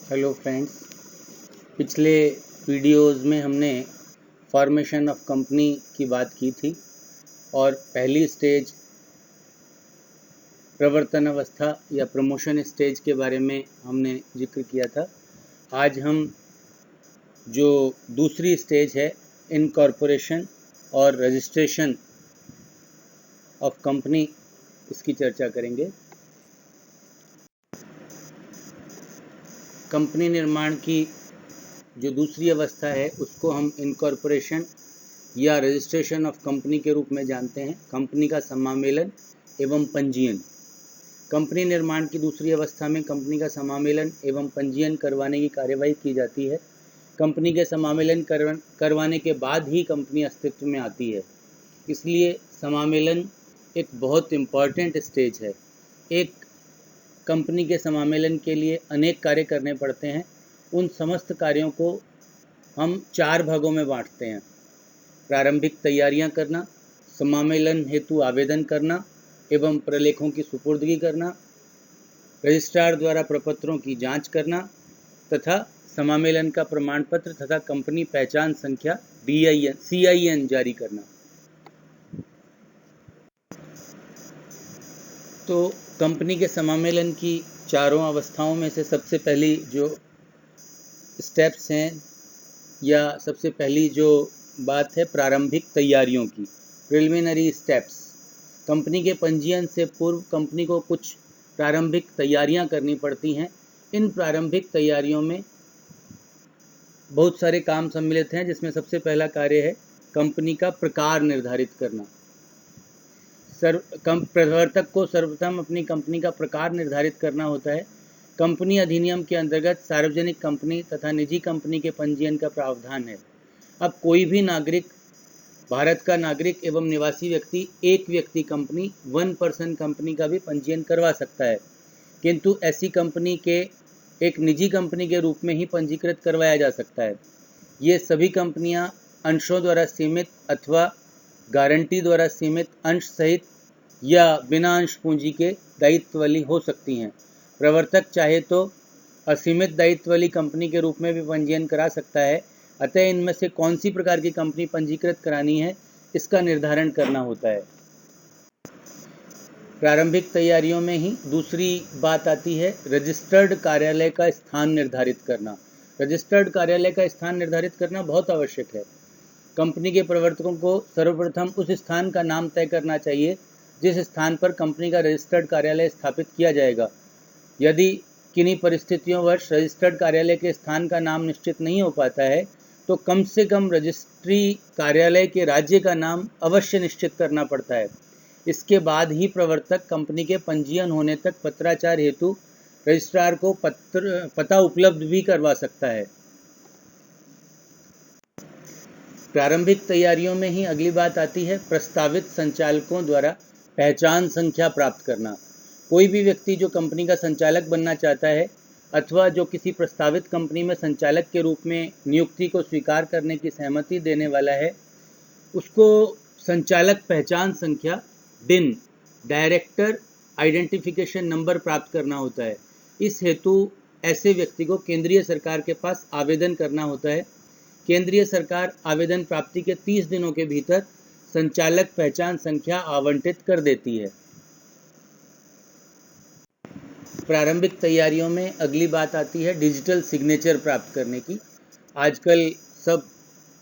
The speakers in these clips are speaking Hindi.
हेलो फ्रेंड्स, पिछले वीडियोस में हमने फॉर्मेशन ऑफ कंपनी की बात की थी और पहली स्टेज प्रवर्तन अवस्था या प्रमोशन स्टेज के बारे में हमने जिक्र किया था। आज हम जो दूसरी स्टेज है इनकॉर्पोरेशन और रजिस्ट्रेशन ऑफ कंपनी, इसकी चर्चा करेंगे। कंपनी निर्माण की जो दूसरी अवस्था है उसको हम इनकॉर्पोरेशन या रजिस्ट्रेशन ऑफ कंपनी के रूप में जानते हैं। कंपनी का समामेलन एवं पंजीयन। कंपनी निर्माण की दूसरी अवस्था में कंपनी का समामेलन एवं पंजीयन करवाने की कार्यवाही की जाती है। कंपनी के समामेलन करवाने के बाद ही कंपनी अस्तित्व में आती है, इसलिए समामेलन एक बहुत इम्पॉर्टेंट स्टेज है। एक कंपनी के समामेलन के लिए अनेक कार्य करने पड़ते हैं। उन समस्त कार्यों को हम 4 भागों में बांटते हैं। प्रारंभिक तैयारियां करना, समामेलन हेतु आवेदन करना एवं प्रलेखों की सुपुर्दगी करना, रजिस्ट्रार द्वारा प्रपत्रों की जांच करना तथा समामेलन का प्रमाण पत्र तथा कंपनी पहचान संख्या CIN जारी करना। तो कंपनी के समामेलन की चारों अवस्थाओं में से सबसे पहली जो स्टेप्स हैं या सबसे पहली जो बात है प्रारंभिक तैयारियों की, प्रिलिमिनरी स्टेप्स। कंपनी के पंजीयन से पूर्व कंपनी को कुछ प्रारंभिक तैयारियां करनी पड़ती हैं। इन प्रारंभिक तैयारियों में बहुत सारे काम सम्मिलित हैं, जिसमें सबसे पहला कार्य है कंपनी का प्रकार निर्धारित करना। प्रवर्तक को सर्वप्रथम अपनी कंपनी का प्रकार निर्धारित करना होता है। कंपनी अधिनियम के अंतर्गत सार्वजनिक कंपनी तथा निजी कंपनी के पंजीयन का प्रावधान है। अब कोई भी नागरिक, भारत का नागरिक एवं निवासी व्यक्ति एक व्यक्ति कंपनी, 1 पर्सन कंपनी का भी पंजीयन करवा सकता है, किंतु ऐसी कंपनी के एक निजी कंपनी के रूप में ही पंजीकृत करवाया जा सकता है। ये सभी कंपनियां अंशों द्वारा सीमित अथवा गारंटी द्वारा सीमित अंश सहित या बिना अंश पूंजी के दायित्व वाली हो सकती हैं। प्रवर्तक चाहे तो असीमित दायित्व वाली कंपनी के रूप में भी पंजीयन करा सकता है। अतः इनमें से कौन सी प्रकार की कंपनी पंजीकृत करानी है, इसका निर्धारण करना होता है। प्रारंभिक तैयारियों में ही दूसरी बात आती है रजिस्टर्ड कार्यालय का स्थान निर्धारित करना। रजिस्टर्ड कार्यालय का स्थान निर्धारित करना बहुत आवश्यक है। कंपनी के प्रवर्तकों को सर्वप्रथम उस स्थान का नाम तय करना चाहिए जिस स्थान पर कंपनी का रजिस्टर्ड कार्यालय स्थापित किया जाएगा। यदि किन्हीं परिस्थितियों वर्ष रजिस्टर्ड कार्यालय के स्थान का नाम निश्चित नहीं हो पाता है, तो कम से कम रजिस्ट्री कार्यालय के राज्य का नाम अवश्य निश्चित करना पड़ता है। इसके बाद ही प्रवर्तक कंपनी के पंजीयन होने तक पत्राचार हेतु रजिस्ट्रार को पता उपलब्ध भी करवा सकता है। प्रारंभिक तैयारियों में ही अगली बात आती है प्रस्तावित संचालकों द्वारा पहचान संख्या प्राप्त करना। कोई भी व्यक्ति जो कंपनी का संचालक बनना चाहता है अथवा जो किसी प्रस्तावित कंपनी में संचालक के रूप में नियुक्ति को स्वीकार करने की सहमति देने वाला है, उसको संचालक पहचान संख्या DIN, डायरेक्टर आइडेंटिफिकेशन नंबर, प्राप्त करना होता है। इस हेतु ऐसे व्यक्ति को केंद्रीय सरकार के पास आवेदन करना होता है। केंद्रीय सरकार आवेदन प्राप्ति के 30 दिनों के भीतर संचालक पहचान संख्या आवंटित कर देती है। प्रारंभिक तैयारियों में अगली बात आती है डिजिटल सिग्नेचर प्राप्त करने की। आजकल सब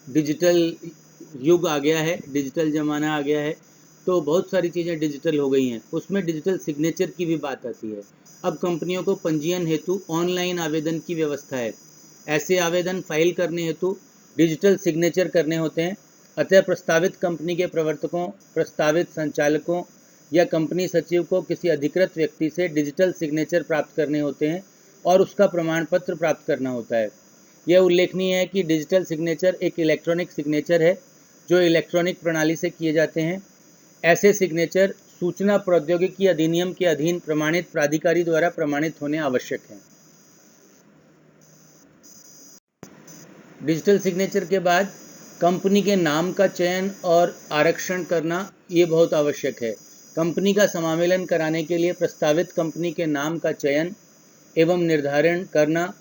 डिजिटल युग आ गया है, डिजिटल ज़माना आ गया है, तो बहुत सारी चीज़ें डिजिटल हो गई हैं। उसमें डिजिटल सिग्नेचर की भी बात आती है। अब कंपनियों को पंजीयन हेतु ऑनलाइन आवेदन की व्यवस्था है। ऐसे आवेदन फाइल करने हेतु डिजिटल सिग्नेचर करने होते हैं। अतः प्रस्तावित कंपनी के प्रवर्तकों, प्रस्तावित संचालकों या कंपनी सचिव को किसी अधिकृत व्यक्ति से डिजिटल सिग्नेचर प्राप्त करने होते हैं और उसका प्रमाण पत्र प्राप्त करना होता है। यह उल्लेखनीय है कि डिजिटल सिग्नेचर एक इलेक्ट्रॉनिक सिग्नेचर है जो इलेक्ट्रॉनिक प्रणाली से किए जाते हैं। ऐसे सिग्नेचर सूचना प्रौद्योगिकी अधिनियम के अधीन प्रमाणित प्राधिकारी द्वारा प्रमाणित होने आवश्यक हैं। डिजिटल सिग्नेचर के बाद कंपनी के नाम का चयन और आरक्षण करना ये बहुत आवश्यक है। कंपनी का समामेलन कराने के लिए प्रस्तावित कंपनी के नाम का चयन एवं निर्धारण करना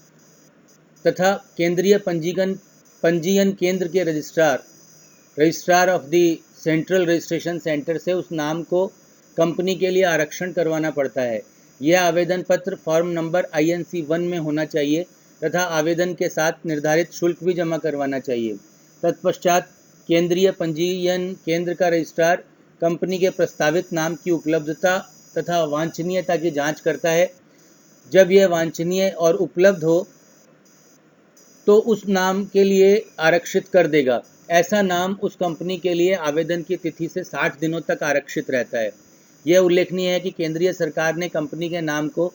तथा केंद्रीय पंजीयन केंद्र के registrar of the central registration centre से उस नाम को कंपनी के लिए आरक्षण करवाना पड़ता है। यह आवेदन पत्र फॉर्म नंबर INC 1 में होना चाहिए तथा आवेदन के साथ निर्धारित शुल्क भी जमा करवाना चाहिए। तत्पश्चात केंद्रीय पंजीयन केंद्र का रजिस्ट्रार कंपनी के प्रस्तावित नाम की उपलब्धता तथा वांछनीयता की जांच करता है। जब यह वांछनीय और उपलब्ध हो तो उस नाम के लिए आरक्षित कर देगा। ऐसा नाम उस कंपनी के लिए आवेदन की तिथि से 60 दिनों तक आरक्षित रहता है। यह उल्लेखनीय है कि केंद्रीय सरकार ने कंपनी के नाम को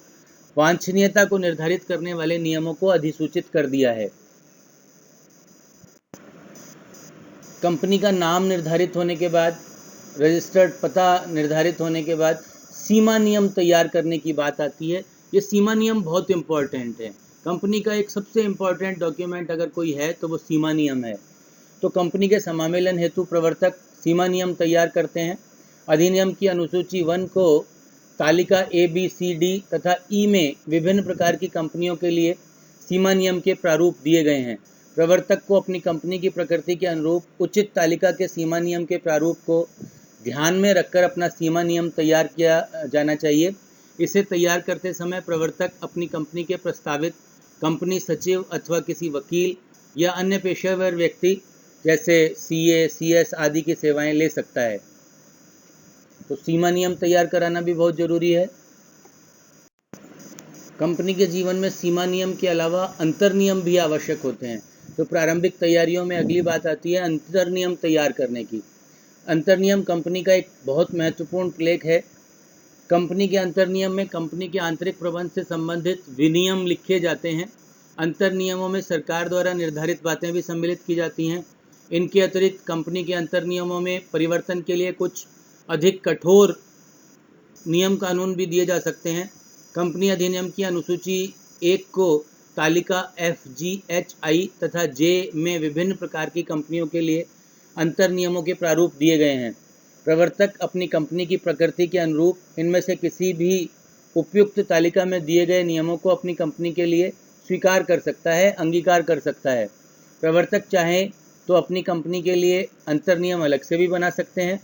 वांछनीयता को निर्धारित करने वाले नियमों को अधिसूचित कर दिया है। कंपनी का नाम निर्धारित होने के बाद, रजिस्टर्ड पता निर्धारित होने के बाद सीमा नियम तैयार करने की बात आती है। ये सीमा नियम बहुत इम्पोर्टेंट है। कंपनी का एक सबसे इम्पोर्टेंट डॉक्यूमेंट अगर कोई है तो वो सीमा नियम है। तो कंपनी के समामेलन हेतु प्रवर्तक सीमा नियम तैयार करते हैं। अधिनियम की अनुसूची 1 को तालिका A, B, C, D तथा E में विभिन्न प्रकार की कंपनियों के लिए सीमा नियम के प्रारूप दिए गए हैं। प्रवर्तक को अपनी कंपनी की प्रकृति के अनुरूप उचित तालिका के सीमा नियम के प्रारूप को ध्यान में रखकर अपना सीमा नियम तैयार किया जाना चाहिए। इसे तैयार करते समय प्रवर्तक अपनी कंपनी के प्रस्तावित कंपनी सचिव अथवा किसी वकील या अन्य पेशेवर व्यक्ति जैसे CA, CS आदि की सेवाएं ले सकता है। तो सीमा नियम तैयार कराना भी बहुत जरूरी है। कंपनी के जीवन में सीमा नियम के अलावा अंतर नियम भी आवश्यक होते हैं। तो प्रारंभिक तैयारियों में अगली बात आती है अंतर नियम तैयार करने की। अंतर नियम कंपनी का एक बहुत महत्वपूर्ण लेख है। कंपनी के अंतर नियम में कंपनी के आंतरिक प्रबंध से संबंधित विनियम लिखे जाते हैं। अंतर नियमों में सरकार द्वारा निर्धारित बातें भी सम्मिलित की जाती हैं। इनके अतिरिक्त कंपनी के अंतर नियमों में परिवर्तन के लिए कुछ अधिक कठोर नियम कानून भी दिए जा सकते हैं। कंपनी अधिनियम की अनुसूची 1 को तालिका F, G, H, I तथा J में विभिन्न प्रकार की कंपनियों के लिए अंतर नियमों के प्रारूप दिए गए हैं। प्रवर्तक अपनी कंपनी की प्रकृति के अनुरूप इनमें से किसी भी उपयुक्त तालिका में दिए गए नियमों को अपनी कंपनी के लिए स्वीकार कर सकता है, अंगीकार कर सकता है। प्रवर्तक चाहे तो अपनी कंपनी के लिए अंतर नियम अलग से भी बना सकते हैं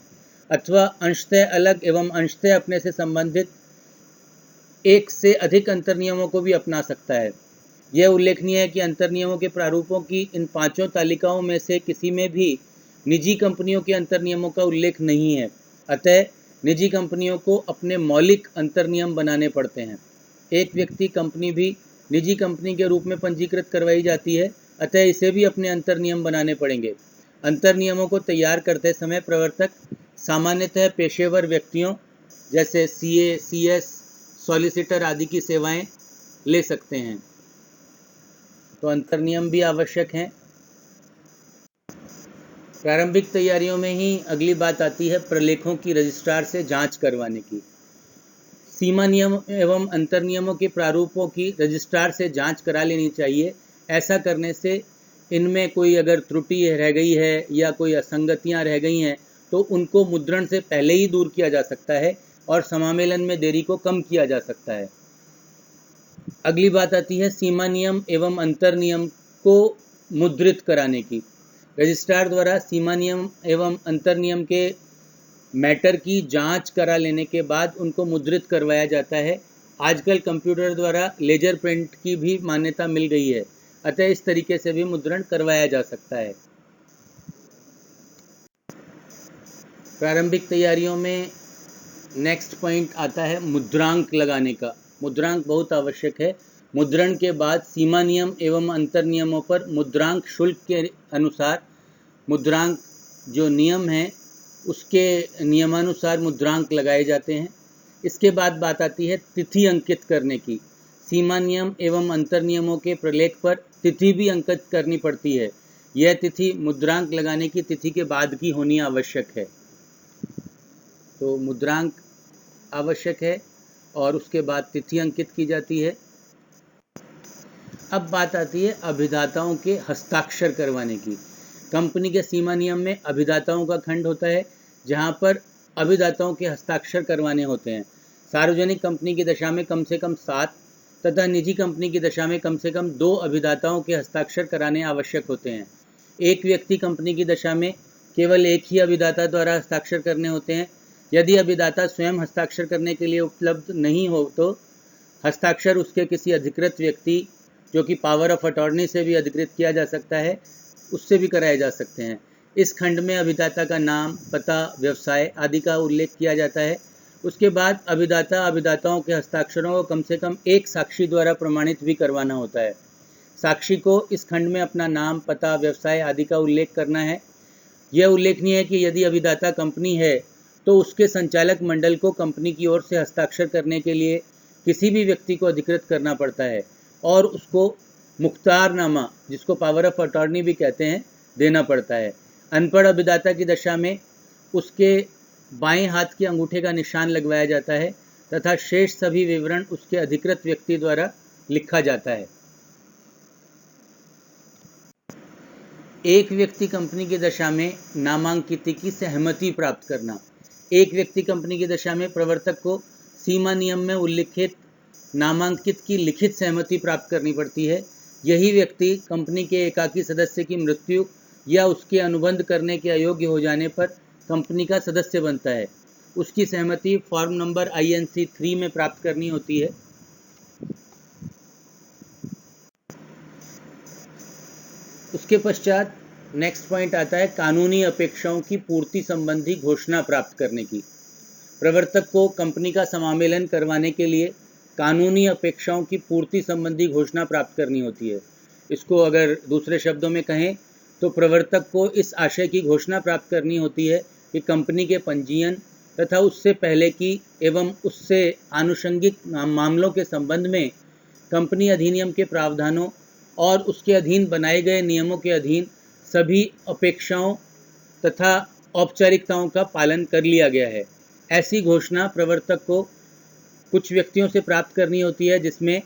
अथवा अंशतः अलग एवं अंशतः अपने से संबंधित एक से अधिक अंतर नियमों को भी अपना सकता है। यह उल्लेखनीय है कि अंतर नियमों के प्रारूपों की इन 5 तालिकाओं में से किसी में भी निजी कंपनियों के अंतर नियमों का उल्लेख नहीं है। अतः निजी कंपनियों को अपने मौलिक अंतर नियम बनाने पड़ते हैं। एक व्यक्ति कंपनी भी निजी कंपनी के रूप में पंजीकृत करवाई जाती है, अतः इसे भी अपने अंतर नियम बनाने पड़ेंगे। अंतर नियमों को तैयार करते समय प्रवर्तक सामान्यतः पेशेवर व्यक्तियों जैसे CA, CS, सॉलिसिटर आदि की सेवाएं ले सकते हैं। तो अंतर नियम भी आवश्यक हैं। प्रारंभिक तैयारियों में ही अगली बात आती है प्रलेखों की रजिस्ट्रार से जांच करवाने की। सीमा नियम एवं अंतर नियमों के प्रारूपों की रजिस्ट्रार से जांच करा लेनी चाहिए। ऐसा करने से इनमें कोई अगर त्रुटि रह गई है या कोई असंगतियां रह गई हैं तो उनको मुद्रण से पहले ही दूर किया जा सकता है और समामेलन में देरी को कम किया जा सकता है। अगली बात आती है सीमा नियम एवं अंतर नियम को मुद्रित कराने की। रजिस्ट्रार द्वारा सीमा नियम एवं अंतर नियम के मैटर की जांच करा लेने के बाद उनको मुद्रित करवाया जाता है। आजकल कंप्यूटर द्वारा लेजर प्रिंट की भी मान्यता मिल गई है, अतः इस तरीके से भी मुद्रण करवाया जा सकता है। प्रारंभिक तैयारियों में नेक्स्ट पॉइंट आता है मुद्रांक लगाने का। मुद्रांक बहुत आवश्यक है। मुद्रण के बाद सीमा नियम एवं अंतर नियमों पर मुद्रांक शुल्क के अनुसार मुद्रांक जो नियम है उसके नियमानुसार मुद्रांक लगाए जाते हैं। इसके बाद बात आती है तिथि अंकित करने की। सीमा नियम एवं अंतर नियमों के प्रलेख पर तिथि भी अंकित करनी पड़ती है। यह तिथि मुद्रांक लगाने की तिथि के बाद की होनी आवश्यक है। तो मुद्रांक आवश्यक है और उसके बाद तिथि अंकित की जाती है। अब बात आती है अभिदाताओं के हस्ताक्षर करवाने की। कंपनी के सीमा नियम में अभिदाताओं का खंड होता है जहां पर अभिदाताओं के हस्ताक्षर करवाने होते हैं। सार्वजनिक कंपनी की दशा में कम से कम 7, तथा निजी कंपनी की दशा में कम से कम 2 अभिदाताओं के हस्ताक्षर कराने आवश्यक होते हैं। एक व्यक्ति कंपनी की दशा में केवल एक ही अभिदाता द्वारा हस्ताक्षर करने होते हैं। यदि अभिदाता स्वयं हस्ताक्षर करने के लिए उपलब्ध नहीं हो तो हस्ताक्षर उसके किसी अधिकृत व्यक्ति, जो कि पावर ऑफ अटॉर्नी से भी अधिकृत किया जा सकता है, उससे भी कराए जा सकते हैं। इस खंड में अभिदाता का नाम, पता, व्यवसाय आदि का उल्लेख किया जाता है। उसके बाद अभिदाताओं के हस्ताक्षरों को कम से कम एक साक्षी द्वारा प्रमाणित भी करवाना होता है। साक्षी को इस खंड में अपना नाम, पता, व्यवसाय आदि का उल्लेख करना है। यह उल्लेखनीय है कि यदि अभिदाता कंपनी है तो उसके संचालक मंडल को कंपनी की ओर से हस्ताक्षर करने के लिए किसी भी व्यक्ति को अधिकृत करना पड़ता है और उसको मुख्तारनामा, जिसको पावर ऑफ अटॉर्नी भी कहते हैं, देना पड़ता है। अनपढ़ अभिदाता की दशा में उसके बाएं हाथ के अंगूठे का निशान लगवाया जाता है तथा शेष सभी विवरण उसके अधिकृत व्यक्ति द्वारा लिखा जाता है। एक व्यक्ति कंपनी की दशा में नामांकित की सहमति प्राप्त करना। एक व्यक्ति कंपनी की दशा में प्रवर्तक को सीमा नियम में उल्लिखित नामांकित की लिखित सहमति प्राप्त करनी पड़ती है। यही व्यक्ति कंपनी के एकाकी सदस्य की मृत्यु या उसके अनुबंध करने के अयोग्य हो जाने पर कंपनी का सदस्य बनता है। उसकी सहमति फॉर्म नंबर INC 3 में प्राप्त करनी होती है। उसके पश्चात नेक्स्ट पॉइंट आता है कानूनी अपेक्षाओं की पूर्ति संबंधी घोषणा प्राप्त करने की। प्रवर्तक को कंपनी का समामेलन करवाने के लिए कानूनी अपेक्षाओं की पूर्ति संबंधी घोषणा प्राप्त करनी होती है। इसको अगर दूसरे शब्दों में कहें तो प्रवर्तक को इस आशय की घोषणा प्राप्त करनी होती है कि कंपनी के पंजीयन तथा उससे पहले की एवं उससे आनुषंगिक मामलों के संबंध में कंपनी अधिनियम के प्रावधानों और उसके अधीन बनाए गए नियमों के अधीन सभी अपेक्षाओं तथा औपचारिकताओं का पालन कर लिया गया है। ऐसी घोषणा प्रवर्तक को कुछ व्यक्तियों से प्राप्त करनी होती है, जिसमें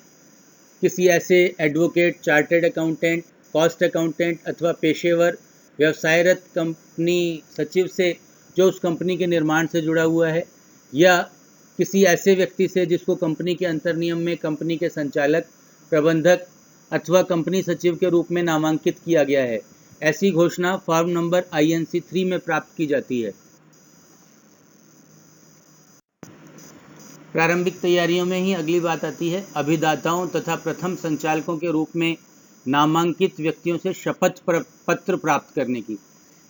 किसी ऐसे advocate, chartered accountant, cost accountant अथवा पेशेवर व्यवसायरत कंपनी सचिव से जो उस कंपनी के निर्माण से जुड़ा हुआ है, या किसी ऐसे व्यक्ति से जिसको कंपनी के अंतर्नियम में कंपनी के संचालक, प्रबंधक अथवा कंपनी सचिव के रूप में नामांकित किया गया है। ऐसी घोषणा फॉर्म नंबर INC 3 में प्राप्त की जाती है। प्रारंभिक तैयारियों में ही अगली बात आती है अभिदाताओं तथा प्रथम संचालकों के रूप में नामांकित व्यक्तियों से शपथ पत्र प्राप्त करने की।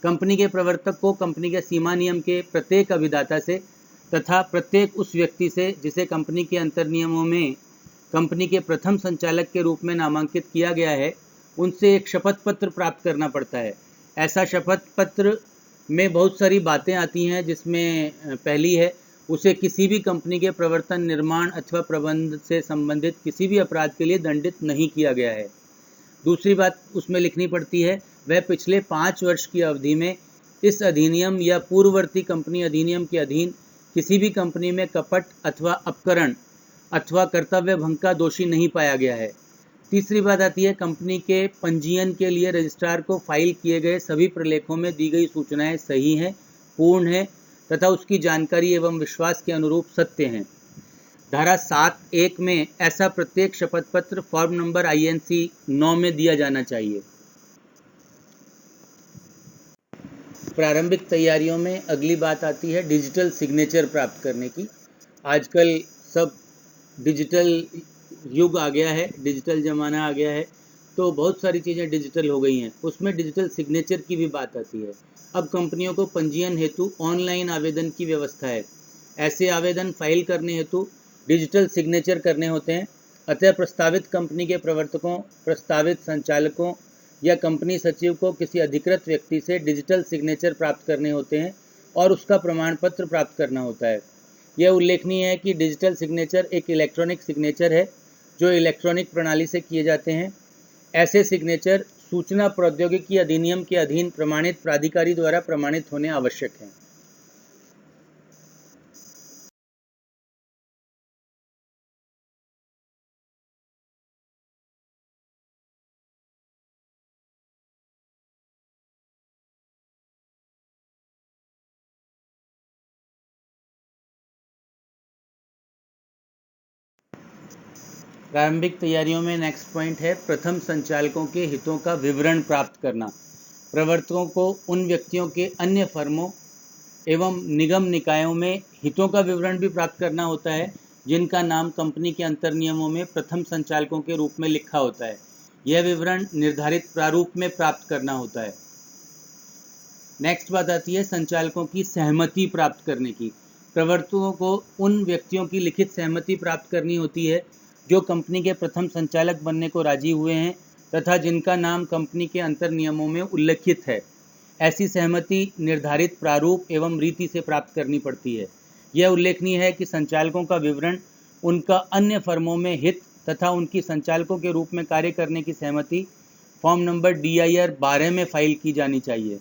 कंपनी के प्रवर्तक को कंपनी के सीमा नियम के प्रत्येक अभिदाता से तथा प्रत्येक उस व्यक्ति से जिसे कंपनी के अंतर्नियमों में कंपनी के प्रथम संचालक के रूप में नामांकित किया गया है, उनसे एक शपथ पत्र प्राप्त करना पड़ता है। ऐसा शपथ पत्र में बहुत सारी बातें आती हैं, जिसमें पहली है उसे किसी भी कंपनी के प्रवर्तन, निर्माण अथवा प्रबंध से संबंधित किसी भी अपराध के लिए दंडित नहीं किया गया है। दूसरी बात उसमें लिखनी पड़ती है वह पिछले 5 वर्ष की अवधि में इस अधिनियम या पूर्ववर्ती कंपनी अधिनियम के अधीन किसी भी कंपनी में कपट अथवा अपकरण अथवा कर्तव्य भंग का दोषी नहीं पाया गया है। तीसरी बात आती है कंपनी के पंजीयन के लिए रजिस्ट्रार को फाइल किए गए सभी प्रलेखों में दी गई सूचनाएं सही हैं, पूर्ण हैं तथा उसकी जानकारी एवं विश्वास के अनुरूप सत्य हैं। धारा 7(1) में ऐसा प्रत्येक शपथ पत्र फॉर्म नंबर INC 9 में दिया जाना चाहिए। प्रारंभिक तैयारियों में अगली बात आती है डिजिटल सिग्नेचर प्राप्त करने की। आजकल सब डिजिटल युग आ गया है, डिजिटल ज़माना आ गया है, तो बहुत सारी चीज़ें डिजिटल हो गई हैं। उसमें डिजिटल सिग्नेचर की भी बात आती है। अब कंपनियों को पंजीयन हेतु ऑनलाइन आवेदन की व्यवस्था है। ऐसे आवेदन फाइल करने हेतु डिजिटल सिग्नेचर करने होते हैं। अतः प्रस्तावित कंपनी के प्रवर्तकों, प्रस्तावित संचालकों या कंपनी सचिव को किसी अधिकृत व्यक्ति से डिजिटल सिग्नेचर प्राप्त करने होते हैं और उसका प्रमाण पत्र प्राप्त करना होता है। यह उल्लेखनीय है कि डिजिटल सिग्नेचर एक इलेक्ट्रॉनिक सिग्नेचर है जो इलेक्ट्रॉनिक प्रणाली से किए जाते हैं। ऐसे सिग्नेचर सूचना प्रौद्योगिकी अधिनियम के अधीन प्रमाणित प्राधिकारी द्वारा प्रमाणित होने आवश्यक हैं। प्रारंभिक तैयारियों में नेक्स्ट पॉइंट है प्रथम संचालकों के हितों का विवरण प्राप्त करना। प्रवर्तकों को उन व्यक्तियों के अन्य फर्मों एवं निगम निकायों में हितों का विवरण भी प्राप्त करना होता है जिनका नाम कंपनी के अंतर नियमों में प्रथम संचालकों के रूप में लिखा होता है। यह विवरण निर्धारित प्रारूप में प्राप्त करना होता है। नेक्स्ट बात आती है संचालकों की सहमति प्राप्त करने की। प्रवर्तकों को उन व्यक्तियों की लिखित सहमति प्राप्त करनी होती है जो कंपनी के प्रथम संचालक बनने को राजी हुए हैं तथा जिनका नाम कंपनी के अंतर नियमों में उल्लेखित है। ऐसी सहमति निर्धारित प्रारूप एवं रीति से प्राप्त करनी पड़ती है। यह उल्लेखनीय है कि संचालकों का विवरण, उनका अन्य फर्मों में हित तथा उनकी संचालकों के रूप में कार्य करने की सहमति फॉर्म नंबर DIR 12 में फाइल की जानी चाहिए।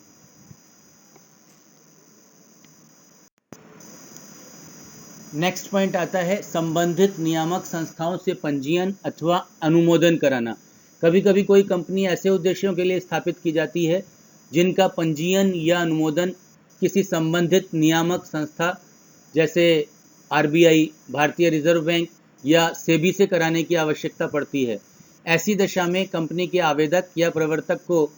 नेक्स्ट पॉइंट आता है संबंधित नियामक संस्थाओं से पंजीयन अथवा अनुमोदन कराना। कभी कभी कोई कंपनी ऐसे उद्देश्यों के लिए स्थापित की जाती है जिनका पंजीयन या अनुमोदन किसी संबंधित नियामक संस्था जैसे RBI, भारतीय रिजर्व बैंक या सेबी से कराने की आवश्यकता पड़ती है। ऐसी दशा में कंपनी के आवेदक या प्रवर्तक को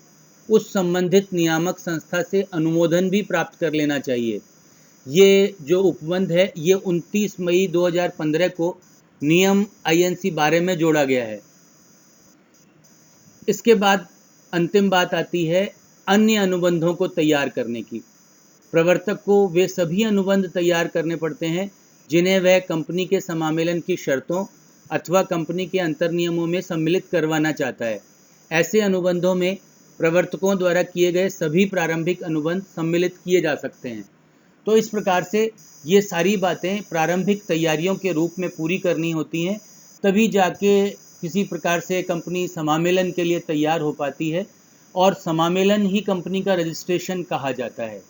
उस संबंधित नियामक संस्था से अनुमोदन भी प्राप्त कर लेना चाहिए। ये जो उपबंध है ये 29 मई 2015 को नियम INC 12 में जोड़ा गया है। इसके बाद अंतिम बात आती है अन्य अनुबंधों को तैयार करने की। प्रवर्तक को वे सभी अनुबंध तैयार करने पड़ते हैं जिन्हें वह कंपनी के समामेलन की शर्तों अथवा कंपनी के अंतर नियमों में सम्मिलित करवाना चाहता है। ऐसे अनुबंधों में प्रवर्तकों द्वारा किए गए सभी प्रारंभिक अनुबंध सम्मिलित किए जा सकते हैं। तो इस प्रकार से ये सारी बातें प्रारंभिक तैयारियों के रूप में पूरी करनी होती हैं, तभी जाके किसी प्रकार से कंपनी समामेलन के लिए तैयार हो पाती है और समामेलन ही कंपनी का रजिस्ट्रेशन कहा जाता है।